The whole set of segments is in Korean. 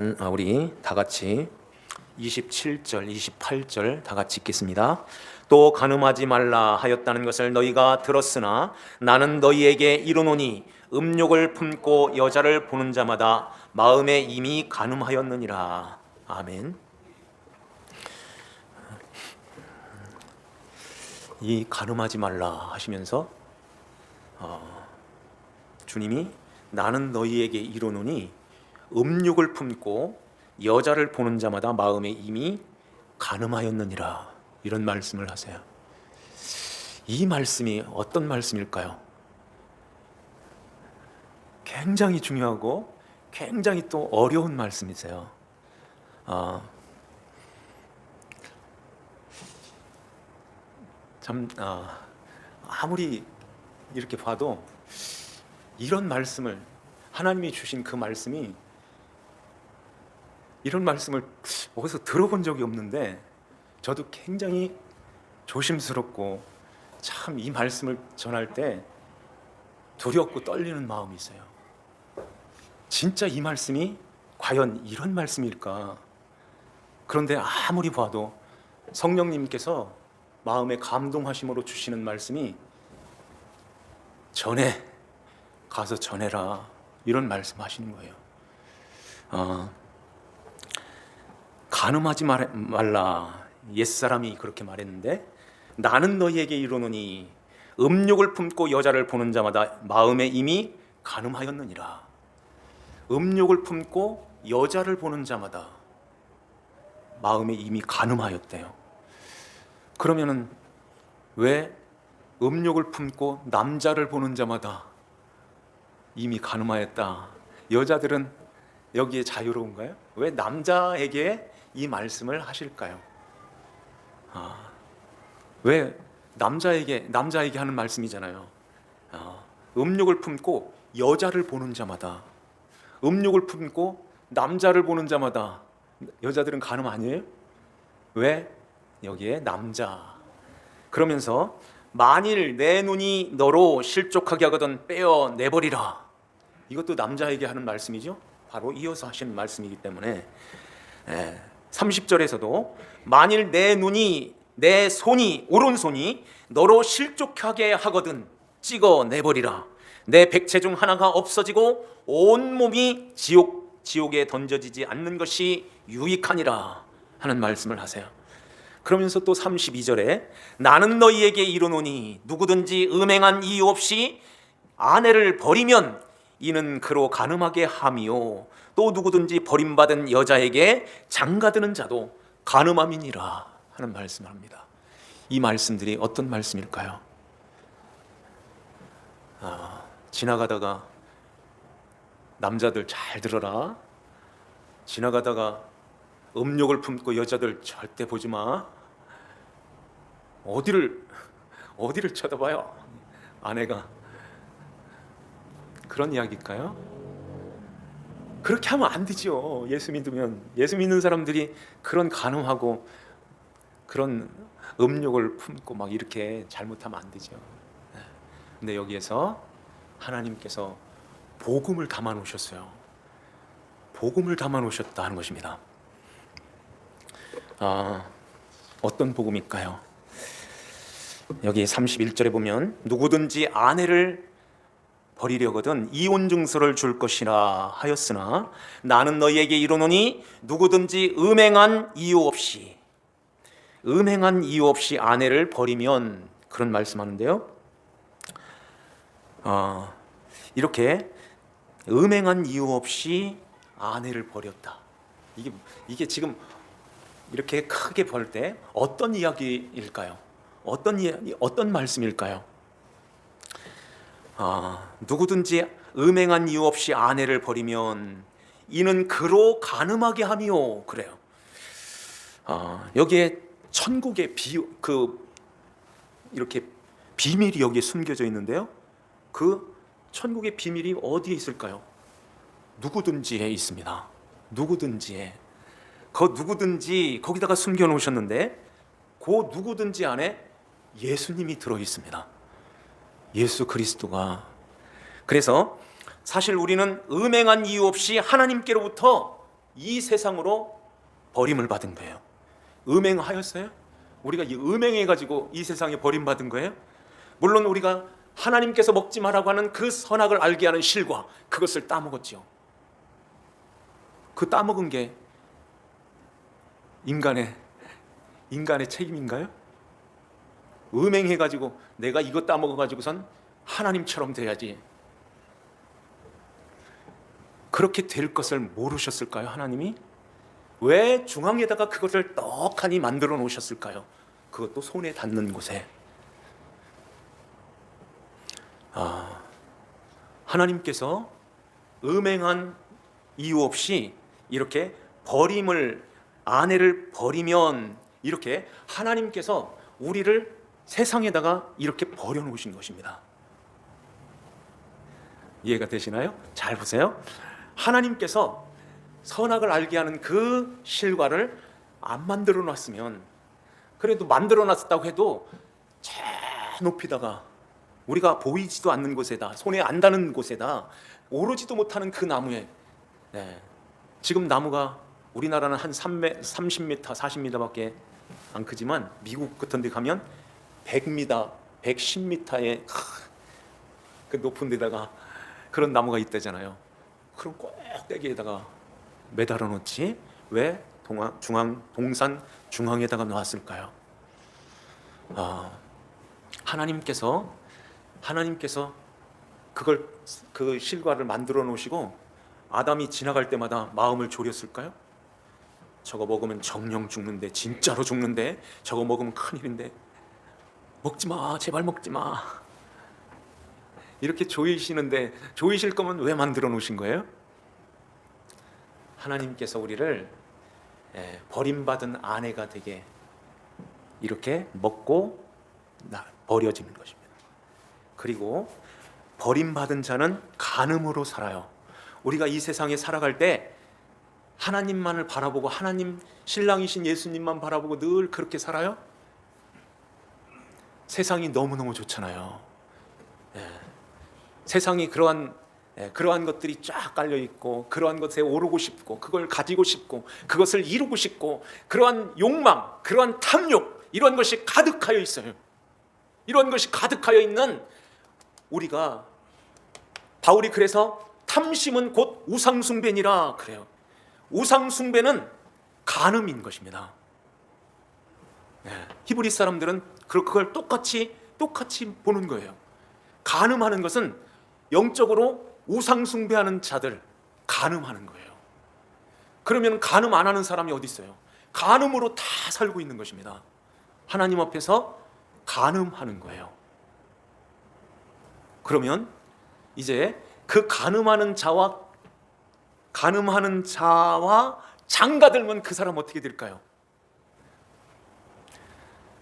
우리 다 같이 27절, 28절 다 같이 읽겠습니다. 또 간음하지 말라 하였다는 것을 너희가 들었으나 나는 너희에게 이르노니 음욕을 품고 여자를 보는 자마다 마음에 이미 간음하였느니라. 아멘. 이 간음하지 말라 하시면서 주님이 나는 너희에게 이르노니 음욕을 품고 여자를 보는 자마다 마음에 이미 간음하였느니라, 이런 말씀을 하세요. 이 말씀이 어떤 말씀일까요? 굉장히 중요하고 굉장히 또 어려운 말씀이세요. 아무리 이렇게 봐도 이런 말씀을, 하나님이 주신 그 말씀이, 이런 말씀을 어디서 들어본 적이 없는데 저도 굉장히 조심스럽고 참 이 말씀을 전할 때 두렵고 떨리는 마음이 있어요. 진짜 이 말씀이 과연 이런 말씀일까? 그런데 아무리 봐도 성령님께서 마음에 감동하심으로 주시는 말씀이 전해, 가서 전해라, 이런 말씀하시는 거예요. 간음하지 말라, 옛사람이 그렇게 말했는데 나는 너희에게 이르노니 음욕을 품고 여자를 보는 자마다 마음에 이미 간음하였느니라. 음욕을 품고 여자를 보는 자마다 마음에 이미 간음하였대요. 그러면은 왜 음욕을 품고 남자를 보는 자마다 이미 간음하였다? 여자들은 여기에 자유로운가요? 왜 남자에게 이 말씀을 하실까요? 왜 남자에게 하는 말씀이잖아요. 음욕을 품고 여자를 보는 자마다, 음욕을 품고 남자를 보는 자마다 여자들은 간음 아니에요? 왜 여기에 남자? 그러면서 만일 내 눈이 너로 실족하게 하거든 빼어 내버리라. 이것도 남자에게 하는 말씀이죠. 바로 이어서 하시는 말씀이기 때문에 30절에서도 만일 내 눈이, 내 손이, 오른손이 너로 실족하게 하거든 찍어 내버리라. 내 백체 중 하나가 없어지고 온 몸이 지옥에 던져지지 않는 것이 유익하니라 하는 말씀을 하세요. 그러면서 또 32절에 나는 너희에게 이르노니 누구든지 음행한 이유 없이 아내를 버리면 이는 그로 간음하게 함이요 또 누구든지 버림받은 여자에게 장가드는 자도 간음함이니라 하는 말씀을 합니다. 이 말씀들이 어떤 말씀일까요? 지나가다가 남자들 잘 들어라, 지나가다가 음욕을 품고 여자들 절대 보지 마. 어디를 쳐다봐요? 아내가. 그런 이야기일까요? 그렇게 하면 안 되죠. 예수 믿는 사람들이 그런 간음하고 그런 음욕을 품고 막 이렇게 잘못하면 안 되죠. 근데 여기에서 하나님께서 복음을 담아 놓으셨어요. 복음을 담아 놓으셨다 하는 것입니다. 어떤 복음일까요? 여기 31절에 보면 누구든지 아내를 버리려거든 이혼 증서를 줄 것이라 하였으나 나는 너희에게 이르노니 누구든지 음행한 이유 없이 아내를 버리면, 그런 말씀하는데요. 이렇게 음행한 이유 없이 아내를 버렸다. 이게 지금 이렇게 크게 볼 때 어떤 이야기일까요? 어떤 말씀일까요? 누구든지 음행한 이유 없이 아내를 버리면 이는 그로 간음하게 함이요, 그래요. 여기에 천국의 이렇게 비밀이 여기에 숨겨져 있는데요. 그 천국의 비밀이 어디에 있을까요? 누구든지에 있습니다. 누구든지에. 누구든지 거기다가 숨겨 놓으셨는데 그 누구든지 안에 예수님이 들어 있습니다. 예수 그리스도가. 그래서 사실 우리는 음행한 이유 없이 하나님께로부터 이 세상으로 버림을 받은 거예요. 음행하였어요? 우리가 이 음행해가지고 이 세상에 버림받은 거예요? 물론 우리가 하나님께서 먹지 말라고 하는 그 선악을 알게 하는 실과 그것을 따먹었죠. 그 따먹은 게 인간의 책임인가요? 음행해가지고 내가 이거 따먹어가지고선 하나님처럼 돼야지. 그렇게 될 것을 모르셨을까요? 하나님이 왜 중앙에다가 그것을 떡하니 만들어 놓으셨을까요? 그것도 손에 닿는 곳에. 하나님께서 음행한 이유 없이 이렇게 아내를 버리면 이렇게 하나님께서 우리를 세상에다가 이렇게 버려 놓으신 것입니다. 이해가 되시나요? 잘 보세요. 하나님께서 선악을 알게 하는 그 실과를 안 만들어 놨으면, 그래도 만들어 놨다고 해도 저 높이다가 우리가 보이지도 않는 곳에다, 손에 안 닿는 곳에다, 오르지도 못하는 그 나무에, 지금 나무가 우리나라는 한 30m, 40m밖에 안 크지만 미국 같은 데 가면 100m, 110m의 그 높은 데다가 그런 나무가 있다잖아요. 그럼 꼭대기에다가 매달아 놓지 왜 동산 중앙에다가 놨을까요? 하나님께서 그 실과를 만들어 놓으시고 아담이 지나갈 때마다 마음을 졸였을까요? 저거 먹으면 정령 죽는데, 진짜로 죽는데, 저거 먹으면 큰일인데 먹지 마, 제발 먹지 마. 이렇게 조이시는데, 조이실 거면 왜 만들어 놓으신 거예요? 하나님께서 우리를 버림받은 아내가 되게 이렇게 먹고 버려지는 것입니다. 그리고 버림받은 자는 간음으로 살아요. 우리가 이 세상에 살아갈 때 하나님만을 바라보고, 하나님 신랑이신 예수님만 바라보고 늘 그렇게 살아요? 세상이 너무너무 좋잖아요. 세상이 그러한 것들이 쫙 깔려 있고, 그러한 것에 오르고 싶고, 그걸 가지고 싶고, 그것을 이루고 싶고, 그러한 욕망, 그러한 탐욕, 이런 것이 가득하여 있어요. 이런 것이 가득하여 있는 우리가, 바울이 그래서 탐심은 곧 우상숭배니라 그래요. 우상숭배는 간음인 것입니다. 히브리 사람들은 그걸 똑같이 보는 거예요. 간음하는 것은 영적으로 우상숭배하는 자들, 간음하는 거예요. 그러면 간음 안 하는 사람이 어디 있어요? 간음으로 다 살고 있는 것입니다. 하나님 앞에서 간음하는 거예요. 그러면 이제 그 간음하는 자와 장가들면 그 사람 어떻게 될까요?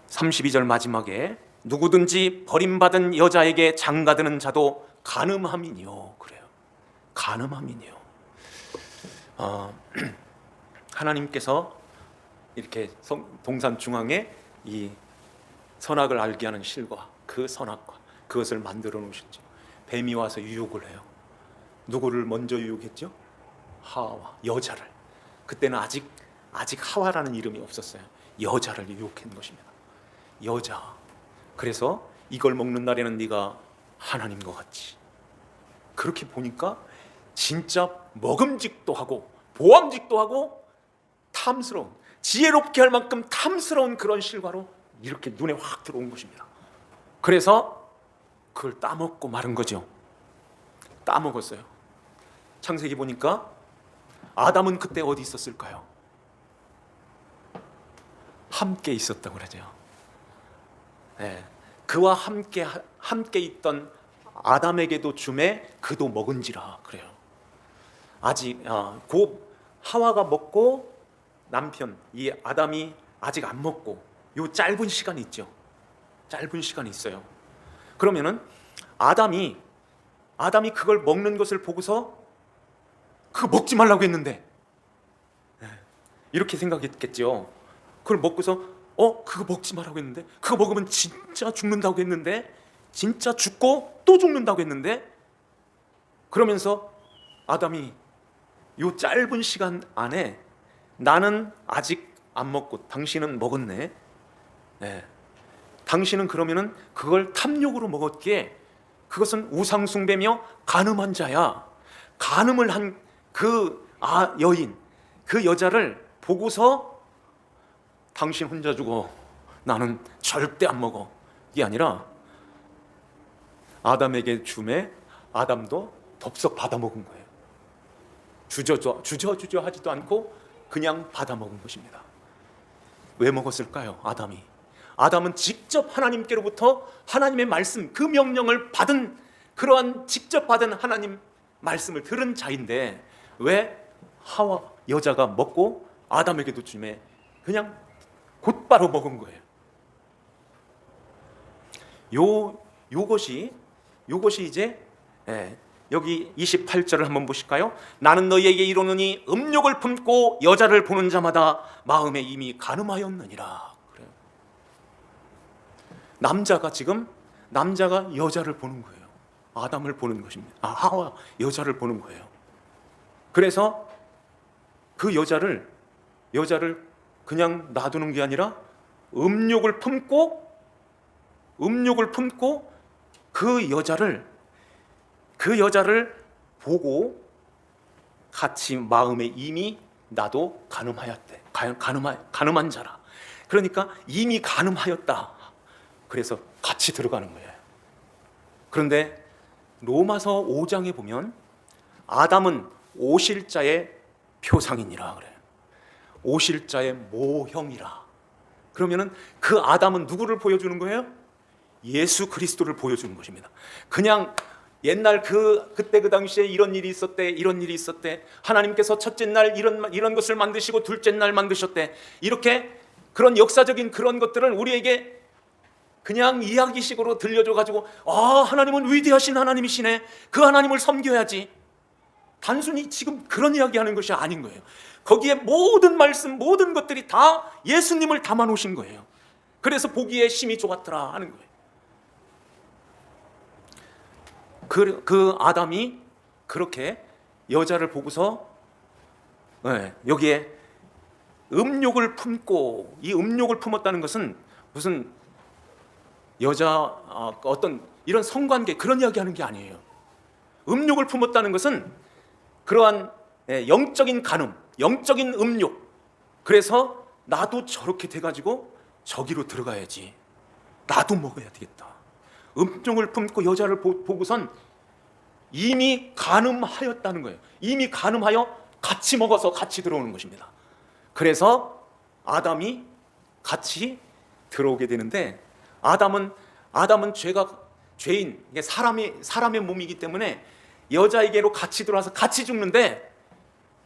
32절 마지막에 누구든지 버림받은 여자에게 장가드는 자도 간음함이니요. 그래요. 간음함이니요. 하나님께서 이렇게 동산 중앙에 이 선악을 알게 하는 실과 그 선악과 그것을 만들어 놓으셨죠. 뱀이 와서 유혹을 해요. 누구를 먼저 유혹했죠? 하와, 여자를. 그때는 아직 하와라는 이름이 없었어요. 여자를 유혹한 것입니다. 여자. 그래서 이걸 먹는 날에는 네가 하나님과 같이. 그렇게 보니까 진짜 먹음직도 하고 보암직도 하고 탐스러운, 지혜롭게 할 만큼 탐스러운 그런 실과로 이렇게 눈에 확 들어온 것입니다. 그래서 그걸 따먹고 마른 거죠. 따먹었어요. 창세기 보니까 아담은 그때 어디 있었을까요? 함께 있었다고 그러죠. 그와 함께 있던 아담에게도 주매 그도 먹은지라 그래요. 아직 하와가 먹고 남편 이 아담이 아직 안 먹고 요 짧은 시간이 있죠. 짧은 시간이 있어요. 그러면은 아담이 그걸 먹는 것을 보고서 그거 먹지 말라고 했는데 이렇게 생각했겠죠. 그걸 먹고서 그거 먹지 말라고 했는데, 그거 먹으면 진짜 죽는다고 했는데, 진짜 죽고 또 죽는다고 했는데, 그러면서 아담이 요 짧은 시간 안에 나는 아직 안 먹고 당신은 먹었네. 네. 당신은 그러면은 그걸 탐욕으로 먹었기에 그것은 우상숭배며 간음한 자야. 간음을 한 그 여인, 그 여자를 보고서 당신 혼자 죽어, 나는 절대 안 먹어, 이게 아니라 아담에게 주매 아담도 덥석 받아 먹은 거예요. 주저 하지도 않고 그냥 받아 먹은 것입니다. 왜 먹었을까요? 아담은 직접 하나님께로부터 하나님의 말씀, 그 명령을 받은, 그러한 직접 받은 하나님 말씀을 들은 자인데 왜 하와 여자가 먹고 아담에게도 주매 그냥 곧바로 먹은 거예요. 요것이 이제 여기 28절을 한번 보실까요? 나는 너희에게 이르노니 음욕을 품고 여자를 보는 자마다 마음에 이미 간음하였느니라. 그래요. 남자가 여자를 보는 거예요. 아담을 보는 것입니다. 하와 여자를 보는 거예요. 그래서 그 여자를 그냥 놔두는 게 아니라 음욕을 품고 그 여자를 보고 같이 마음에 이미 나도 간음하였대. 간음한 자라. 그러니까 이미 간음하였다. 그래서 같이 들어가는 거예요. 그런데 로마서 5장에 보면 아담은 오실자의 표상이니라 그래요. 오실자의 모형이라. 그러면은 그 아담은 누구를 보여주는 거예요? 예수 그리스도를 보여주는 것입니다. 그냥 옛날 그때 그 당시에 이런 일이 있었대. 하나님께서 첫째 날 이런 것을 만드시고 둘째 날 만드셨대. 이렇게 그런 역사적인 그런 것들을 우리에게 그냥 이야기식으로 들려줘 가지고 하나님은 위대하신 하나님이시네. 그 하나님을 섬겨야지. 단순히 지금 그런 이야기하는 것이 아닌 거예요. 거기에 모든 말씀, 모든 것들이 다 예수님을 담아 놓으신 거예요. 그래서 보기에 심히 좋았더라 하는 거예요. 그 아담이 그렇게 여자를 보고서 여기에 음욕을 품고, 이 음욕을 품었다는 것은 무슨 여자 어떤 이런 성관계 그런 이야기하는 게 아니에요. 음욕을 품었다는 것은 그러한 영적인 간음, 영적인 음욕. 그래서 나도 저렇게 돼가지고 저기로 들어가야지, 나도 먹어야 되겠다. 음욕을 품고 여자를 보고선 이미 간음하였다는 거예요. 이미 간음하여 같이 먹어서 같이 들어오는 것입니다. 그래서 아담이 같이 들어오게 되는데, 아담은 죄인, 이게 사람의 몸이기 때문에 여자에게로 같이 들어와서 같이 죽는데,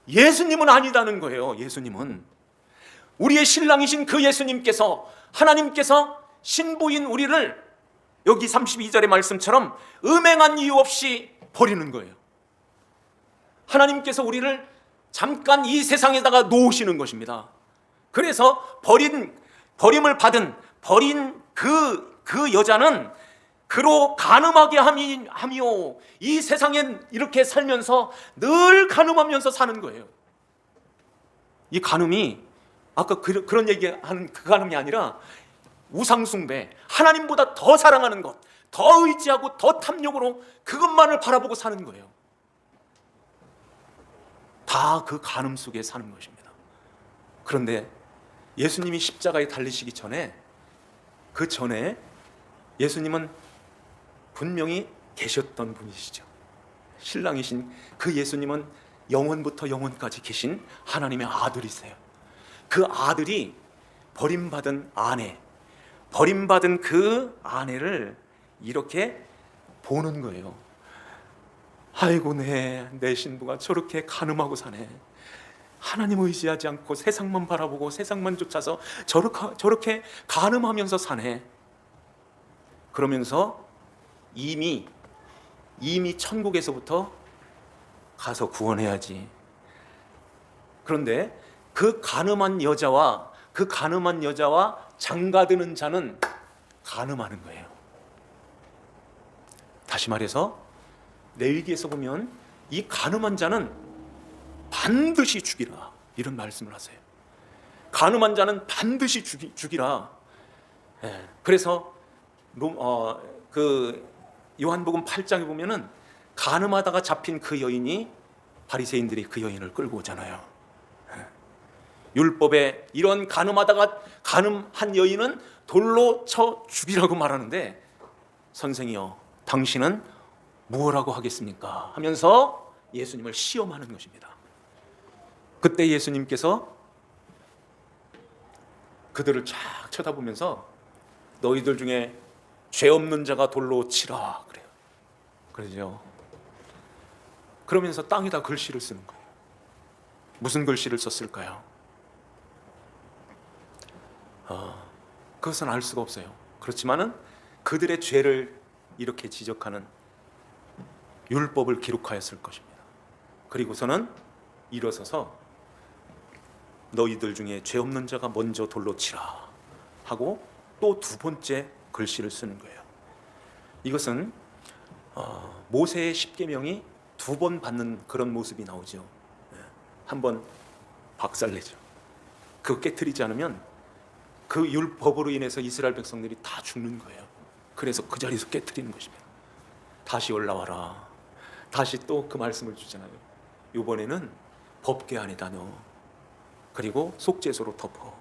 예수님은 아니다는 거예요. 예수님은 우리의 신랑이신 그 예수님께서, 하나님께서 신부인 우리를 여기 32절의 말씀처럼 음행한 이유 없이 버리는 거예요. 하나님께서 우리를 잠깐 이 세상에다가 놓으시는 것입니다. 그래서 버림을 받은 그 여자는 그로 간음하게 함이요, 이 세상엔 이렇게 살면서 늘 간음하면서 사는 거예요. 이 간음이 아까 그런 얘기하는 그 간음이 아니라 우상숭배, 하나님보다 더 사랑하는 것, 더 의지하고 더 탐욕으로 그것만을 바라보고 사는 거예요. 다 그 간음 속에 사는 것입니다. 그런데 예수님이 십자가에 달리시기 전에, 그 전에 예수님은 분명히 계셨던 분이시죠. 신랑이신 그 예수님은 영원부터 영원까지 계신 하나님의 아들이세요. 그 아들이 버림받은 그 아내를 이렇게 보는 거예요. 아이고, 내 신부가 저렇게 간음하고 사네. 하나님 의지하지 않고 세상만 바라보고 세상만 쫓아서 저렇게 간음하면서 사네. 그러면서 이미 천국에서부터 가서 구원해야지. 그런데 그 간음한 여자와 장가드는 자는 간음하는 거예요. 다시 말해서 레위기에서 보면 이 간음한 자는 반드시 죽이라, 이런 말씀을 하세요. 간음한 자는 반드시 죽이라. 그래서 그 요한복음 8장에 보면은 간음하다가 잡힌 그 여인이 바리새인들이 그 여인을 끌고 오잖아요. 율법에 이런 간음한 여인은 돌로 쳐 죽이라고 말하는데, 선생이여 당신은 무엇라고 하겠습니까? 하면서 예수님을 시험하는 것입니다. 그때 예수님께서 그들을 쫙 쳐다보면서 너희들 중에 죄 없는 자가 돌로 치라 그래요. 그러죠. 그러면서 땅에다 글씨를 쓰는 거예요. 무슨 글씨를 썼을까요? 그것은 알 수가 없어요. 그렇지만은 그들의 죄를 이렇게 지적하는 율법을 기록하였을 것입니다. 그리고서는 일어서서 너희들 중에 죄 없는 자가 먼저 돌로 치라 하고 또 두 번째 글씨를 쓰는 거예요. 이것은 모세의 십계명이 두 번 받는 그런 모습이 나오죠. 한 번 박살내죠. 그거 깨트리지 않으면 그 율법으로 인해서 이스라엘 백성들이 다 죽는 거예요. 그래서 그 자리에서 깨트리는 것입니다. 다시 올라와라. 다시 또 그 말씀을 주잖아요. 이번에는 법궤 안에다 넣어. 그리고 속죄소로 덮어.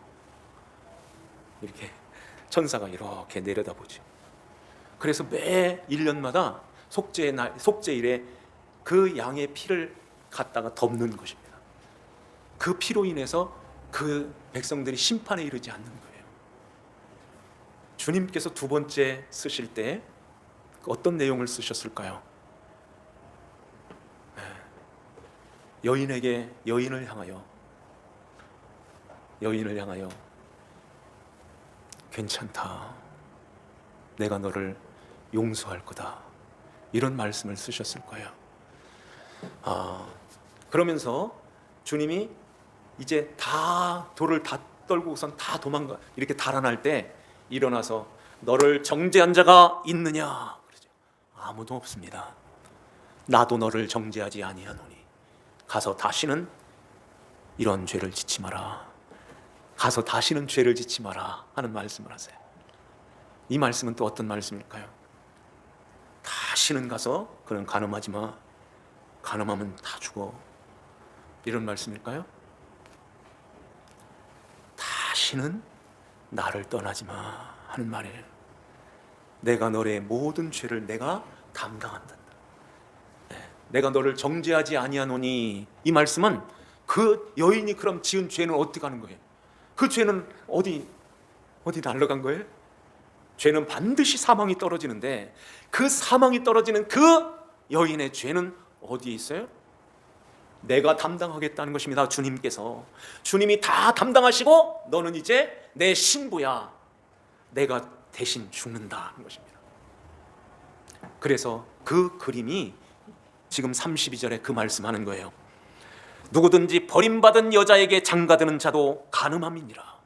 이렇게 천사가 이렇게 내려다보죠. 그래서 매 1년마다 속죄일에 그 양의 피를 갖다가 덮는 것입니다. 그 피로 인해서 그 백성들이 심판에 이르지 않는 거예요. 주님께서 두 번째 쓰실 때 어떤 내용을 쓰셨을까요? 여인을 향하여 괜찮다. 내가 너를 용서할 거다. 이런 말씀을 쓰셨을 거예요. 그러면서 주님이 이제 다 돌을 다 떨고선 다 도망가 이렇게 달아날 때 일어나서 너를 정죄한 자가 있느냐? 그러죠. 아무도 없습니다. 나도 너를 정죄하지 아니하노니 가서 다시는 이런 죄를 짓지 마라. 가서 다시는 죄를 짓지 마라 하는 말씀을 하세요. 이 말씀은 또 어떤 말씀일까요? 다시는 가서 그는 간음하지 마. 간음하면 다 죽어. 이런 말씀일까요? 다시는 나를 떠나지 마 하는 말이에요. 내가 너의 모든 죄를 내가 담당한다. 내가 너를 정죄하지 아니하노니, 이 말씀은 그 여인이 그럼 지은 죄는 어떻게 가는 거예요? 그 죄는 어디 날아간 거예요? 죄는 반드시 사망이 떨어지는데 그 사망이 떨어지는 그 여인의 죄는 어디에 있어요? 내가 담당하겠다는 것입니다. 주님이 다 담당하시고 너는 이제 내 신부야. 내가 대신 죽는다는 것입니다. 그래서 그 그림이 지금 32절에 그 말씀하는 거예요. 누구든지 버림받은 여자에게 장가드는 자도 간음함이니라.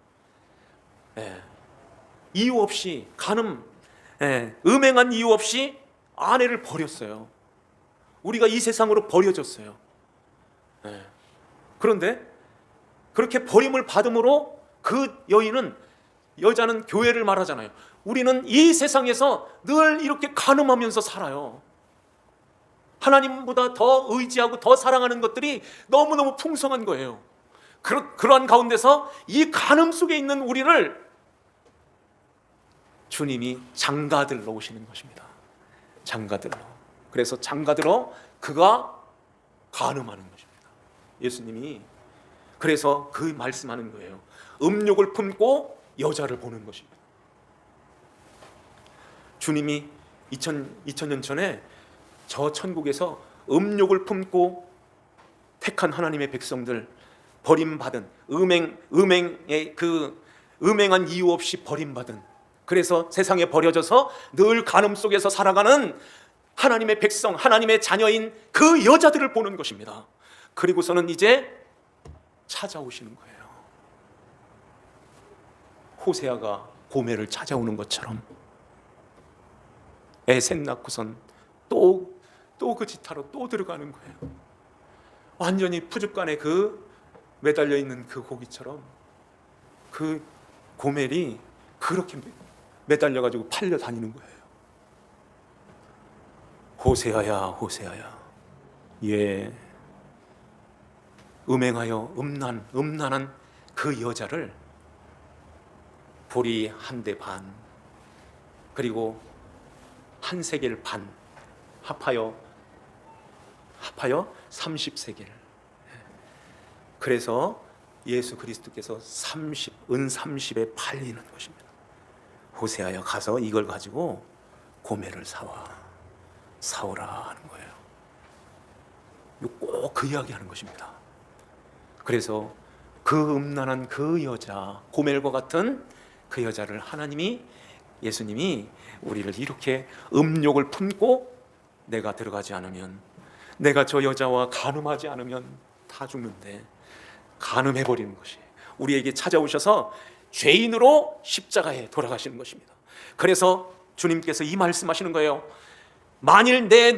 이유 없이 음행한 이유 없이 아내를 버렸어요. 우리가 이 세상으로 버려졌어요. 그런데 그렇게 버림을 받음으로 그 여자는 교회를 말하잖아요. 우리는 이 세상에서 늘 이렇게 간음하면서 살아요. 하나님보다 더 의지하고 더 사랑하는 것들이 너무너무 풍성한 거예요. 그러한 가운데서 이 간음 속에 있는 우리를 주님이 장가들러 오시는 것입니다. 장가들러. 그래서 장가들어 그가 간음하는 것입니다. 예수님이 그래서 그 말씀하는 거예요. 음욕을 품고 여자를 보는 것입니다. 주님이 2000년 전에 저 천국에서 음욕을 품고 택한 하나님의 백성들, 버림받은 음행한 이유 없이 버림받은, 그래서 세상에 버려져서 늘 간음 속에서 살아가는 하나님의 백성, 하나님의 자녀인 그 여자들을 보는 것입니다. 그리고서는 이제 찾아오시는 거예요. 호세아가 고멜을 찾아오는 것처럼 애 셋 낳고선 또 그 짓하러 또 들어가는 거예요. 완전히 푸죽간에 그 매달려 있는 그 고기처럼 그 고멜이 그렇게 매달려 가지고 팔려 다니는 거예요. 호세아야, 호세아야. 예, 음행하여 음란한 그 여자를 보리 한 대 반, 그리고 한 세겔 반 합하여 30세겔. 그래서 예수 그리스도께서 은 30에 팔리는 것입니다. 호세아야, 가서 이걸 가지고 고멜을 사오라 하는 거예요. 꼭 그 이야기하는 것입니다. 그래서 그 음란한 그 여자, 고멜과 같은 그 여자를 예수님이 우리를 이렇게 음욕을 품고 내가 들어가지 않으면, 내가 저 여자와 간음하지 않으면 다 죽는데 간음해버리는 것이 우리에게 찾아오셔서 죄인으로 십자가에 돌아가시는 것입니다. 그래서 주님께서 이 말씀하시는 거예요. 만일 내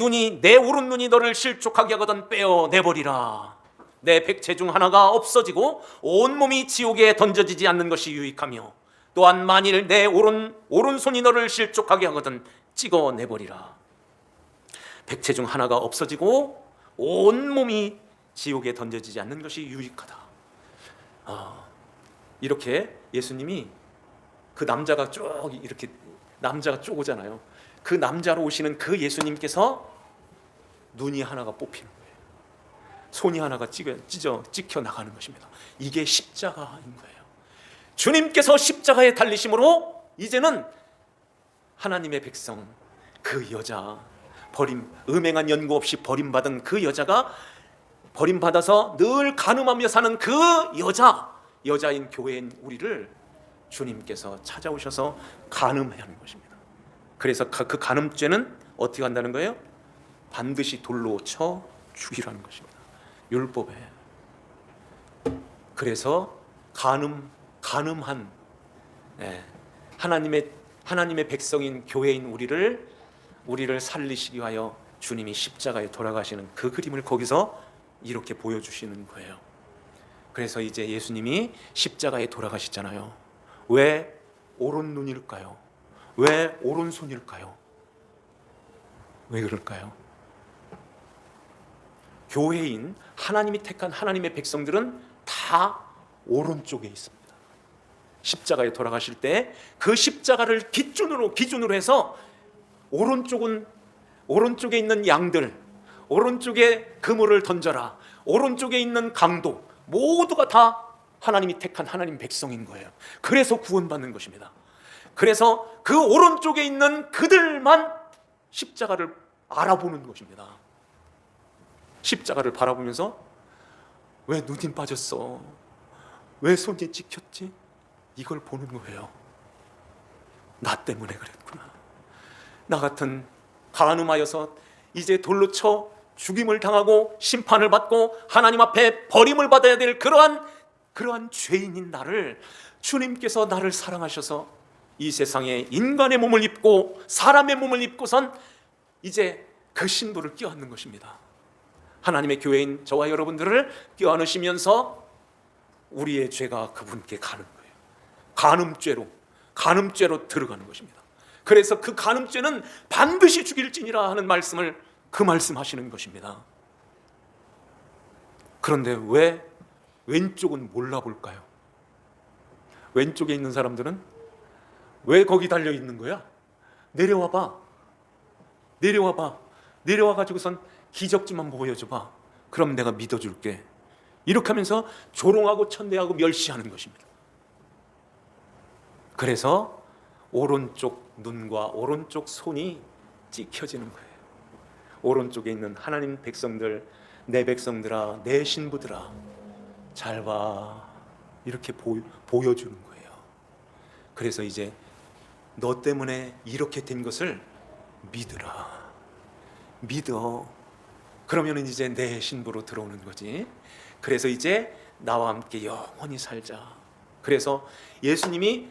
오른 눈이 너를 실족하게 하거든 빼어내버리라. 내 백체 중 하나가 없어지고 온몸이 지옥에 던져지지 않는 것이 유익하며, 또한 만일 내 오른손이 너를 실족하게 하거든 찍어내버리라. 백체 중 하나가 없어지고 온몸이 지옥에 던져지지 않는 것이 유익하다. 이렇게 예수님이 그 남자가 쭉 오잖아요. 그 남자로 오시는 그 예수님께서 눈이 하나가 뽑히는 거예요. 손이 하나가 찍혀 나가는 것입니다. 이게 십자가인 거예요. 주님께서 십자가에 달리심으로 이제는 하나님의 백성, 그 여자, 음행한 연고 없이 버림받은 그 여자가, 버림받아서 늘 간음하며 사는 그 여자인 교회인 우리를 주님께서 찾아오셔서 간음해야 하는 것입니다. 그래서 그 간음죄는 어떻게 한다는 거예요? 반드시 돌로 쳐 죽이라는 것입니다. 율법에. 그래서 간음한 하나님의 백성인 교회인 우리를 살리시기 위하여 주님이 십자가에 돌아가시는 그 그림을 거기서 이렇게 보여주시는 거예요. 그래서 이제 예수님이 십자가에 돌아가시잖아요. 왜 오른 눈일까요? 왜 오른손일까요? 왜 그럴까요? 교회인 하나님이 택한 하나님의 백성들은 다 오른쪽에 있습니다. 십자가에 돌아가실 때 그 십자가를 기준으로 해서 오른쪽에 있는 양들, 오른쪽에 그물을 던져라, 오른쪽에 있는 강도, 모두가 다 하나님이 택한 하나님 백성인 거예요. 그래서 구원받는 것입니다. 그래서 그 오른쪽에 있는 그들만 십자가를 알아보는 것입니다. 십자가를 바라보면서 왜 눈이 빠졌어? 왜 손이 찍혔지? 이걸 보는 거예요. 나 때문에 그랬구나. 나 같은 간음하여서 이제 돌로 쳐 죽임을 당하고 심판을 받고 하나님 앞에 버림을 받아야 될 그러한 죄인인 나를, 주님께서 나를 사랑하셔서 이 세상에 인간의 몸을 입고 사람의 몸을 입고선 이제 그 신부를 껴안는 것입니다. 하나님의 교회인 저와 여러분들을 껴안으시면서 우리의 죄가 그분께 가는 거예요. 간음죄로 들어가는 것입니다. 그래서 그 간음죄는 반드시 죽일지니라 하는 말씀을 말씀하시는 것입니다. 그런데 왜 왼쪽은 몰라볼까요? 왼쪽에 있는 사람들은 왜 거기 달려 있는 거야? 내려와봐. 내려와가지고선 기적지만 보여줘봐. 그럼 내가 믿어줄게. 이렇게 하면서 조롱하고 천대하고 멸시하는 것입니다. 그래서 오른쪽 눈과 오른쪽 손이 찍혀지는 거예요. 오른쪽에 있는 하나님 백성들, 내 백성들아, 내 신부들아, 잘 봐. 이렇게 보여주는 거예요. 그래서 이제 너 때문에 이렇게 된 것을 믿으라. 믿어. 그러면 이제 내 신부로 들어오는 거지. 그래서 이제 나와 함께 영원히 살자. 그래서 예수님이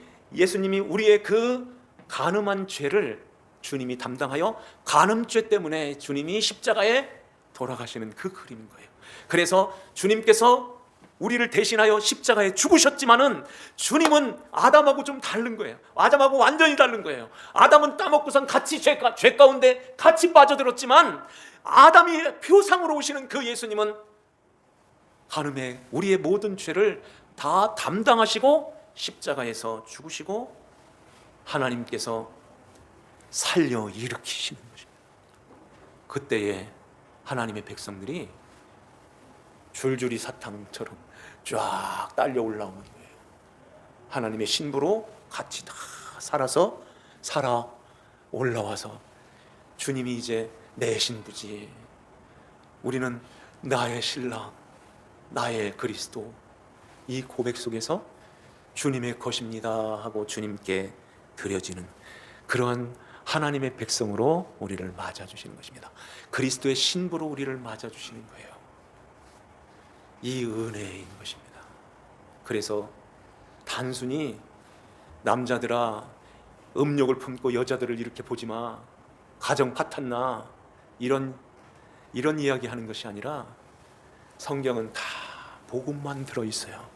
우리의 그 간음한 죄를 주님이 담당하여 간음죄 때문에 주님이 십자가에 돌아가시는 그 그림인 거예요. 그래서 주님께서 우리를 대신하여 십자가에 죽으셨지만은 주님은 아담하고 좀 다른 거예요. 아담하고 완전히 다른 거예요. 아담은 따먹고선 같이 죄 가운데 같이 빠져들었지만 아담이 표상으로 오시는 그 예수님은 간음에 우리의 모든 죄를 다 담당하시고 십자가에서 죽으시고 하나님께서 살려 일으키시는 것입니다. 그때에 하나님의 백성들이 줄줄이 사탕처럼 쫙 딸려 올라오는 거예요. 하나님의 신부로 같이 다 살아 올라와서 주님이 이제 내 신부지, 우리는 나의 신랑, 나의 그리스도, 이 고백 속에서 주님의 것입니다 하고 주님께 드려지는 그러한 하나님의 백성으로 우리를 맞아주시는 것입니다. 그리스도의 신부로 우리를 맞아주시는 거예요. 이 은혜인 것입니다. 그래서 단순히 남자들아 음욕을 품고 여자들을 이렇게 보지마, 가정 파탄나, 이런 이야기하는 것이 아니라 성경은 다 복음만 들어있어요.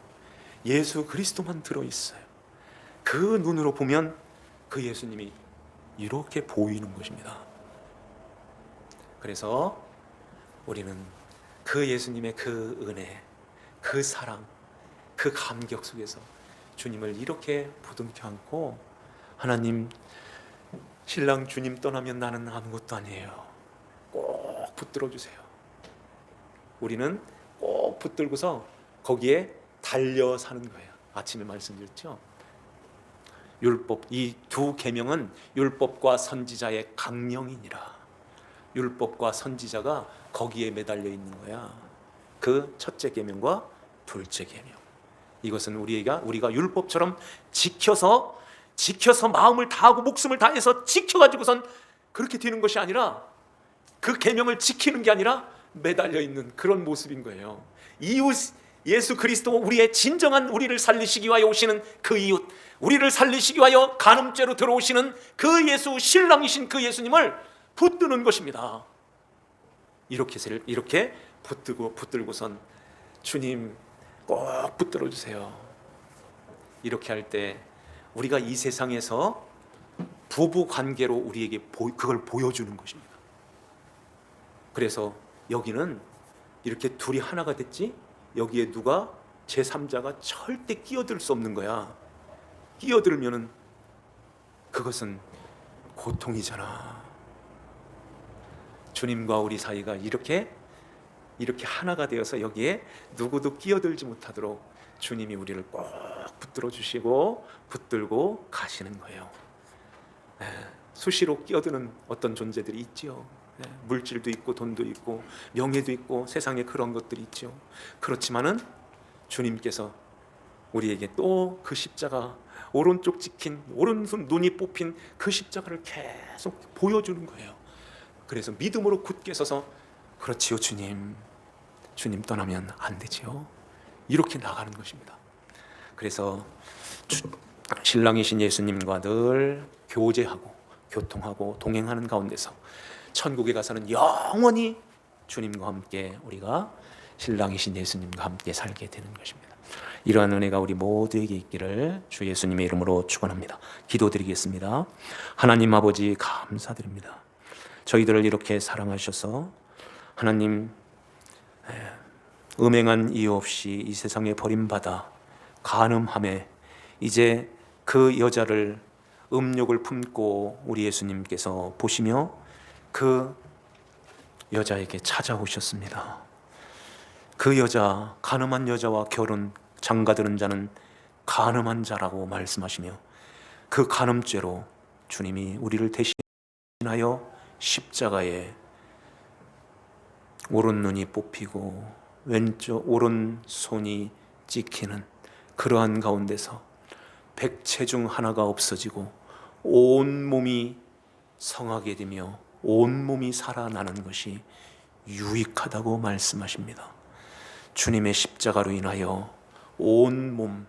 예수 그리스도만 들어있어요. 그 눈으로 보면 그 예수님이 이렇게 보이는 것입니다. 그래서 우리는 그 예수님의 그 은혜, 그 사랑, 그 감격 속에서 주님을 이렇게 부둥켜 안고, 하나님, 신랑 주님 떠나면 나는 아무것도 아니에요. 꼭 붙들어 주세요. 우리는 꼭 붙들고서 거기에 달려 사는 거예요. 아침에 말씀드렸죠. 율법, 이 두 계명은 율법과 선지자의 강령이니라. 율법과 선지자가 거기에 매달려 있는 거야. 그 첫째 계명과 둘째 계명. 이것은 우리가 율법처럼 지켜서 마음을 다하고 목숨을 다해서 지켜가지고선 그렇게 되는 것이 아니라, 그 계명을 지키는 게 아니라 매달려 있는 그런 모습인 거예요. 이웃 예수 그리스도, 우리의 진정한 우리를 살리시기 위하여 오시는 그 이웃, 우리를 살리시기 위하여 간음죄로 들어오시는 그 예수, 신랑이신 그 예수님을 붙드는 것입니다. 이렇게 붙들고선 주님 꼭 붙들어 주세요. 이렇게 할 때 우리가 이 세상에서 부부 관계로 우리에게 그걸 보여주는 것입니다. 그래서 여기는 이렇게 둘이 하나가 됐지, 여기에 누가 제3자가 절대 끼어들 수 없는 거야. 끼어들면은 그것은 고통이잖아. 주님과 우리 사이가 이렇게 하나가 되어서 여기에 누구도 끼어들지 못하도록 주님이 우리를 꼭 붙들어 주시고 붙들고 가시는 거예요. 수시로 끼어드는 어떤 존재들이 있지요. 물질도 있고 돈도 있고 명예도 있고 세상에 그런 것들이 있죠. 그렇지만은 주님께서 우리에게 또 그 십자가, 오른쪽 찍힌, 오른손 눈이 뽑힌 그 십자가를 계속 보여주는 거예요. 그래서 믿음으로 굳게 서서, 그렇지요 주님 떠나면 안 되지요, 이렇게 나가는 것입니다. 그래서 신랑이신 예수님과 늘 교제하고 교통하고 동행하는 가운데서 천국에 가서는 영원히 주님과 함께 우리가 신랑이신 예수님과 함께 살게 되는 것입니다. 이러한 은혜가 우리 모두에게 있기를 주 예수님의 이름으로 축원합니다. 기도드리겠습니다. 하나님 아버지, 감사드립니다. 저희들을 이렇게 사랑하셔서 하나님, 음행한 이유 없이 이 세상에 버림받아 간음함에 이제 그 여자를, 음욕을 품고 우리 예수님께서 보시며 그 여자에게 찾아오셨습니다. 그 여자, 간음한 여자와 결혼 장가드는 자는 간음한 자라고 말씀하시며, 그 간음죄로 주님이 우리를 대신하여 십자가에 오른 눈이 뽑히고 왼쪽 오른손이 찍히는 그러한 가운데서 백체 중 하나가 없어지고 온 몸이 성하게 되며 온 몸이 살아나는 것이 유익하다고 말씀하십니다. 주님의 십자가로 인하여 온 몸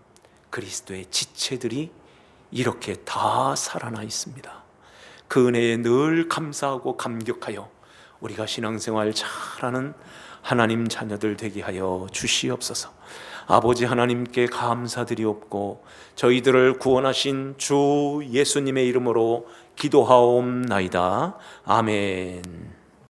그리스도의 지체들이 이렇게 다 살아나 있습니다. 그 은혜에 늘 감사하고 감격하여 우리가 신앙생활 잘하는 하나님 자녀들 되게 하여 주시옵소서. 아버지 하나님께 감사드리옵고 저희들을 구원하신 주 예수님의 이름으로 기도하옵나이다. 아멘.